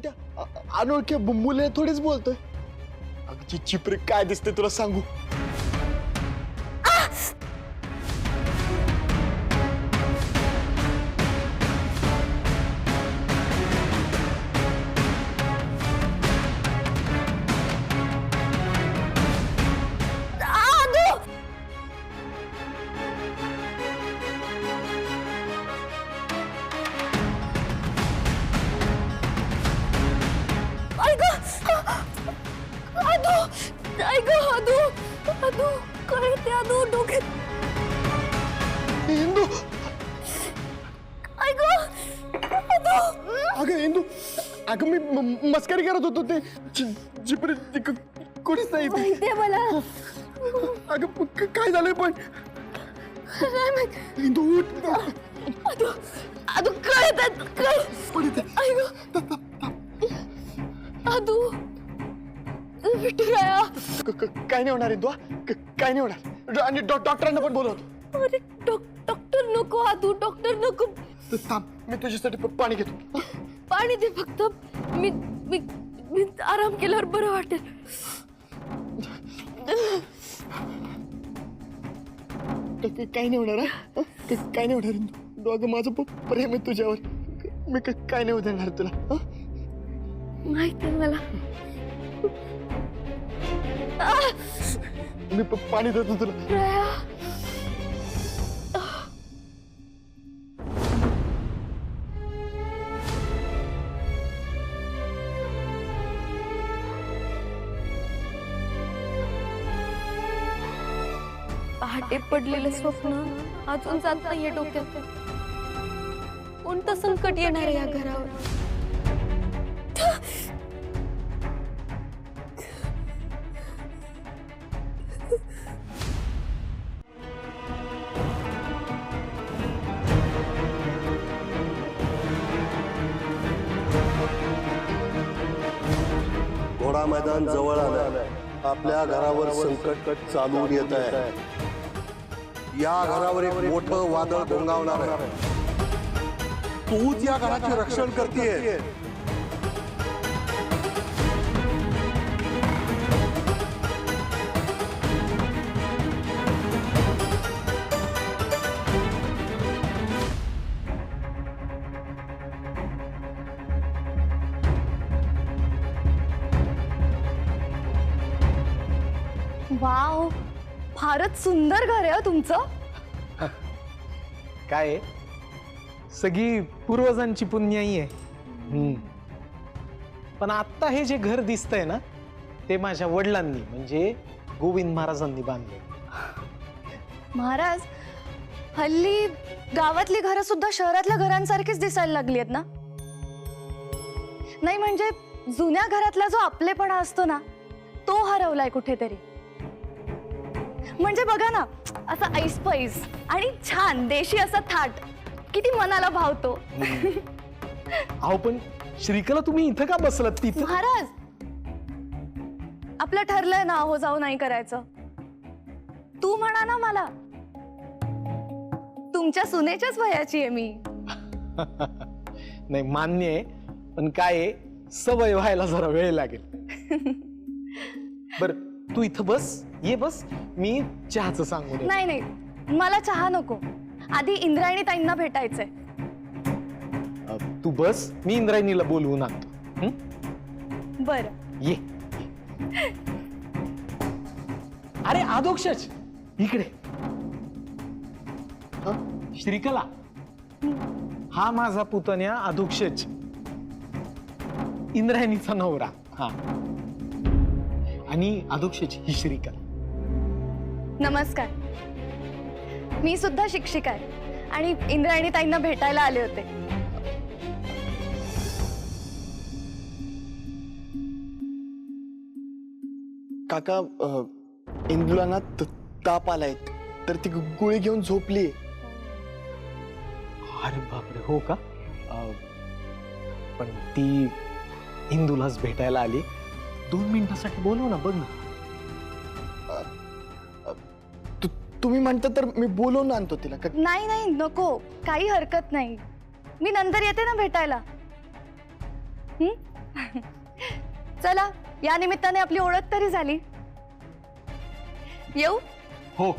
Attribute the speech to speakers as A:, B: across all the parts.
A: कोणत्या अनोळख्या मुले थोडीच बोलतोय. अगदी चिपरी काय दिसते तुला सांगू. इंदू अगं इंदू अगं मी मस्करी करत होतो. ते चिपरी कोणीच नाही
B: माहितीये मला.
A: अगं काय झालंय पण इंदू उठ.
B: अदू अदू विठुराया.
A: काय नाही होणार इंदू. काय नाही होणार. आणि डॉक्टरांना पण बोलवतो.
B: अरे डॉक्टर नको अदू, डॉक्टर नको.
A: थांब मी तुझ्यासाठी पाणी घेतो.
B: पाणी दे फक्त. मी मी मी आराम केल्यावर बरं वाटेल.
A: काय नाही होणार. काय नाही होणार इंदू. अगं माझं प्रेम आहे तुझ्यावर. मी काय नाही होणार तुला.
B: माहिती आहे मला.
A: मी पाणी देतो तुला.
B: राया पहाटे पडलेलं स्वप्न अजून जात नाहीये डोक्यात. कोणतं संकट येणार आहे या घरावर.
C: घोडा मैदान जवळ आलंय. आपल्या घरावर संकट चालून येत आहे. या घरावर एक मोठं वादळ घोंगावणार आहे. तूच या घराचे रक्षण करतेय.
B: वाव, फारच सुंदर घर आहे तुमचं.
D: काय सगळी पूर्वजांची पुण्याई आहे. पण आता हे जे घर दिसतंय ना ते माझ्या वडिलांनी म्हणजे गोविंद महाराजांनी बांधले.
B: महाराज, हल्ली गावातली घरं सुद्धा शहरातल्या घरांसारखीच दिसायला लागली आहेत ना. नाही म्हणजे जुन्या घरातला जो आपलेपणा असतो ना तो हरवलाय कुठेतरी. म्हणजे बघा ना, असं ऐसपैस आणि छान देशी असा थाट किती मनाला भावतो.
D: अहो पण श्रीकला तुम्ही इथं का बसलात तिथं?
B: महाराज, आपलं ठरलंय ना हो जाऊ नाही करायचं. तू म्हणा ना मला, तुमच्या सुनेच्याच वयाची आहे मी.
D: नाही मान्य आहे, पण काय आहे, सवय व्हायला जरा वेळ लागेल. बर तू इथं बस, ये बस, मी चहाचं सांगू दे.
B: नाही नाही, मला चहा नको. आधी इंद्रायणी ताईंना भेटायचंय.
D: तू बस, मी इंद्रायणीला बोलवून आणतो.
B: बर
D: ये. अरे आदोक्षच इकडे. श्रीकला, हा माझा पुतण्या अधोक्षज, इंद्रायणीचा नवरा. हा, आणि अधोक्षज ही श्रीकला.
B: नमस्कार, मी सुद्धा शिक्षिका आहे आणि इंद्रायणी ताईंना भेटायला आले होते.
A: काका, इंदूला ना ताप आलाय तर ती गोळी घेऊन झोपली.
D: अरे बापरे, हो का? पण ती इंदूलाच भेटायला आली. 2 मिनिटासाठी बोलव ना, बघ ना.
A: तुम्ही म्हणता तर मी बोलवून आणतो तिला.
B: नाही नाही नको, काही हरकत नाही. मी नंतर येते ना भेटायला. चला, या निमित्ताने आपली ओळख तरी झाली. येऊ?
D: हो.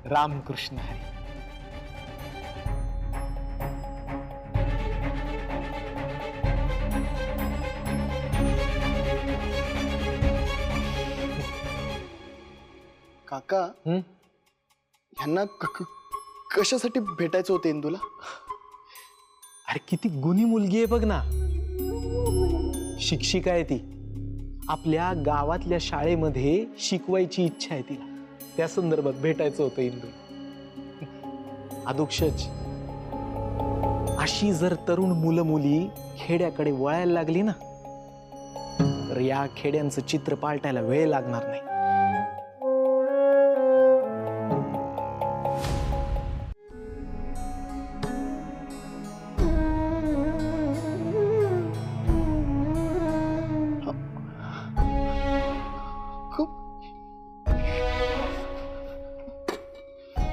D: रामकृष्ण हरी.
A: काका
D: हं?
A: ह्यांना कशासाठी भेटायचं होतं इंदूला?
D: अरे किती गुणी मुलगी आहे बघ ना. शिक्षिका आहे ती. आपल्या गावातल्या शाळेमध्ये शिकवायची इच्छा आहे तिला. त्या संदर्भात भेटायचं होतं इंदू. अधुक्षच अशी जर तरुण मुलं मुली खेड्याकडे वळायला लागली ना, तर या खेड्यांचं चित्र पालटायला वेळ लागणार नाही.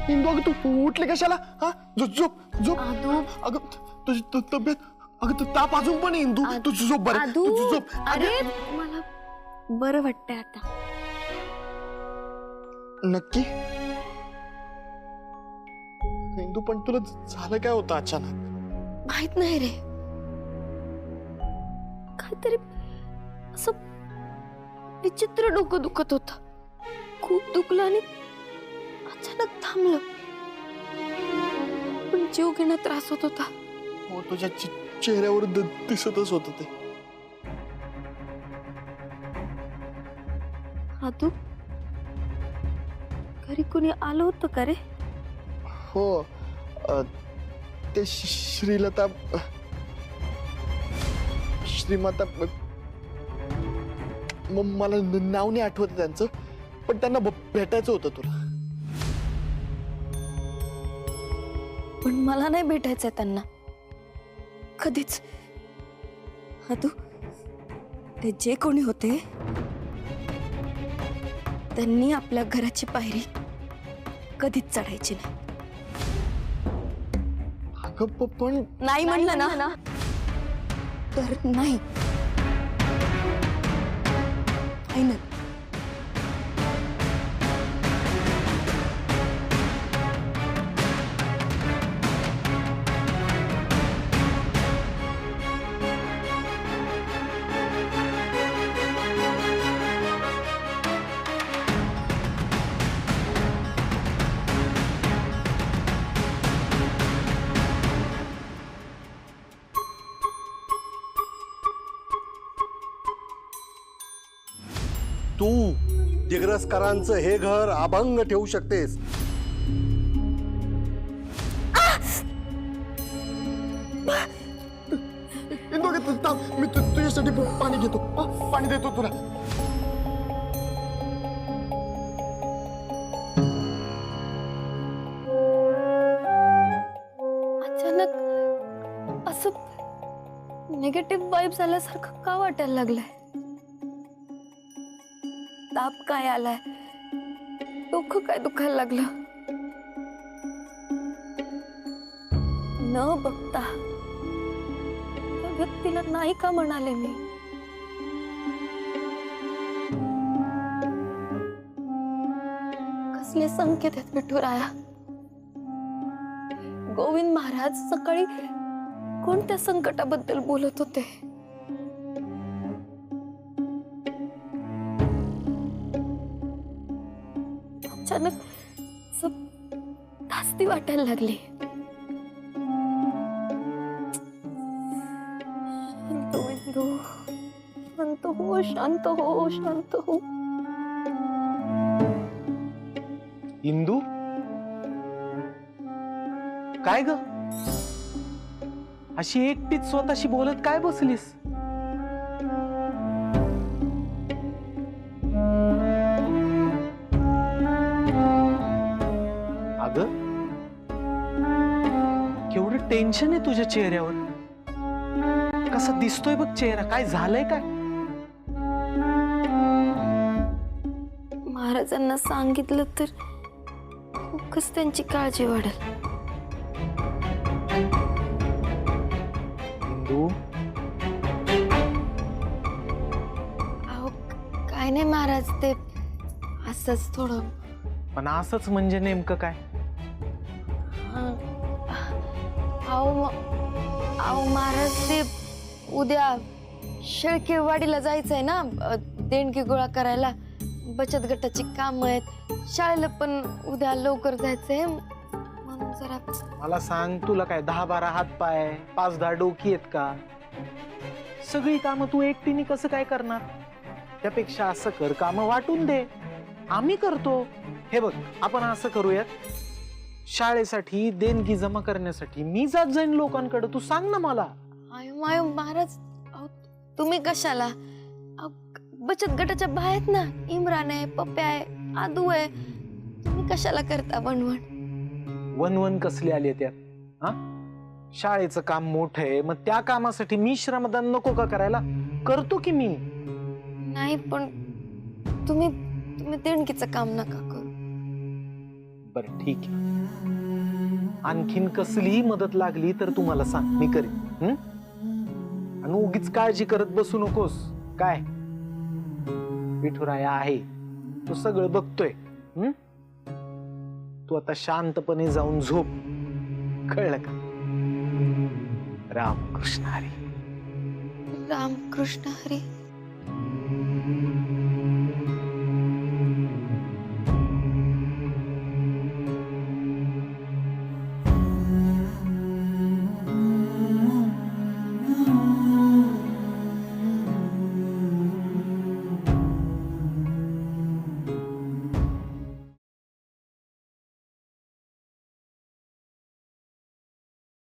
A: इंदू अगं तू उठले कशाला? हा झोप झोप.
B: आदू.
A: अगं तुझी तब्येत, अगं तू ताप अजून पण आहे इंदू. तू झोप बरं.
B: आदू,
A: तू झोप.
B: अरे मला बरं वाटतंय आता.
A: नक्की? इंदू पण तुला झालं काय होतं अचानक?
B: माहित नाही रे, काहीतरी असं विचित्र डोकं दुखत होत. खूप दुखलं आणि अचानक थांबलं. पण जीव घेणं त्रास होत होता.
A: हो तुझ्या चेहऱ्यावर दिसतच होत ते.
B: आदू, घरी कुणी आलं होतं का रे?
A: हो ते श्रीलता श्रीमाता मला नाव नाही आठवत त्यांचं, पण त्यांना भेटायचं होतं तुला.
B: पण मला नाही भेटायचंय त्यांना कधीच. आदू, ते जे कोणी होते त्यांनी आपल्या घराची पायरी कधीच चढायची नाही.
A: अगं पण
B: नाही म्हणलं ना तर नाही. फायनल.
C: तू दिग्रसकरांचं हे घर अभंग ठेवू शकतेस.
A: इंदू अगं थांब, मी तुझ्यासाठी पाणी घेतो. पाणी देतो तुला.
B: अचानक असं निगेटिव्ह वाईब्स आल्यासारखं का वाटायला लागलंय? ताप काय आलाय? डोकं काय दुखायला लागलं? न बघता त्या व्यक्तीला नाही का म्हणाले मी? कसले संकेत आहेत विठुराया? गोविंद महाराज सकाळी कोणत्या संकटाबद्दल बोलत होते? अचानक धास्ती वाटायला लागली. शांत हो इंदू, शांत हो, शांत हो, शांत हो.
D: इंदू, काय ग अशी एकटीच स्वतःशी बोलत काय बसलीस? अगं केवढं टेन्शन आहे तुझ्या चेहऱ्यावर. कसा दिसतोय बघ चेहरा. काय झालंय काय?
B: महाराजांना सांगितलं तर खूपच त्यांची काळजी वाढेल.
D: इंदू,
B: नाही महाराज, ते असंच थोडं.
D: पण असंच म्हणजे नेमकं काय?
B: अहो महाराज, ते उद्या शेळकेवाडीला जायचंय ना, देणगी गोळा करायला. बचत गटाची काम आहेत, शाळेला पण उद्या लवकर जायचंय, म्हणून जरा.
D: मला सांग, तुला काय 10-12 हात पाय 5-10 डोकी आहेत का? सगळी कामं तू एकटीने कसं काय करणार? त्यापेक्षा असं कर, कामं वाटून दे, आम्ही करतो. हे बघ, आपण असं करूयात, शाळेसाठी देणगी जमा करण्यासाठी मी जात जाईन लोकांकडे, तू सांग ना मला.
B: आयो महाराज, तुम्ही कशाला? बचत गटाच्या बाहेर आहेत ना, इम्रान आहे, पप्प्या आहे, आदू आहे, तुम्ही कशाला करता वणवण?
D: वनवन कसले आले त्यात? हा, शाळेचं काम मोठं आहे, मग त्या कामासाठी मी श्रमदान नको का करायला? करतो की मी.
B: नाही, पण तुम्ही देणगीचं काम नका करू.
D: बरं ठीक आहे, आणखीन कसलीही मदत लागली तर तुम्हाला सांग, मी करीन. आणि उगीच काळजी करत बसू नकोस. काय विठुराया आहे, तो सगळं बघतोय. तू आता शांतपणे जाऊन झोप, कळलं का? रामकृष्ण हरी.
B: रामकृष्ण हरी.